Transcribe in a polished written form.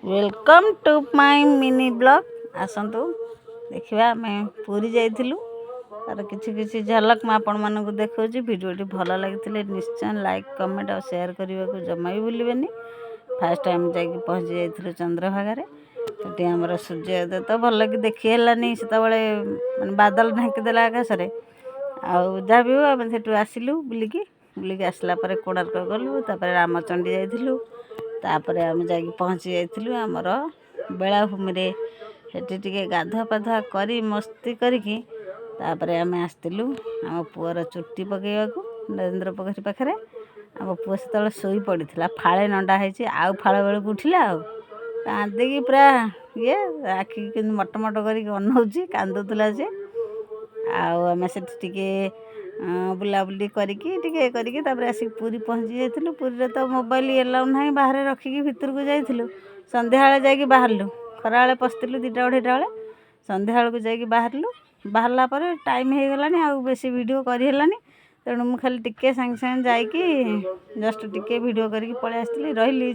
Welcome to my mini blog. आसतु देखा आम पूरी जाइलु तार किसी झलक मैं आपण मानक देखा भिडियोटी भल लगी निश्चय लाइक कमेंट और शेयर करने को जमा भी भूलें। फास्ट टाइम जा पहुँची जाइलु चंद्रभागार से आमर सूर्योदय तो भल कि देखी है से मैं बादल ढांकीदेला आकाशे जहाँ भी हो आम से आसलु बुलिकी आसला कोणार्क गलु रामचंडी जाइलु तापर आम जा पहुँची जाइलु आमर बेलाभूमि सेठी टिके गाधुआ पाधुआ करी मस्ती करिकी तापर आम आसलु आम पुअर चुट्टी पकईवाक नरेंद्र पोखरी पाखे। आम पुआ से शोई पड़ा फाड़े नंडा है आउ फाड़ बेलू उठिला कांदिकी पूरा ये आखि कि मटमट कर कांदुला से आम से बुलाबुली करके आसिक पूरी पहुँची जाइलु। पूरी तो मोबाइल एलाउ ना बाहर रखिकी भितर को जाइलु संध्या जा बाहरलु खरा बेले पशिलु 2टा 2:30 बेले संध्या बेलू जा बाहरलु बाहरला पर टाइम हो गलानी आ बेसी वीडियो करहलानी तेणु मुझे खाली टिके सांगे सांगे जाकि जस्ट टिके वीडियो करके पलि आसली रही।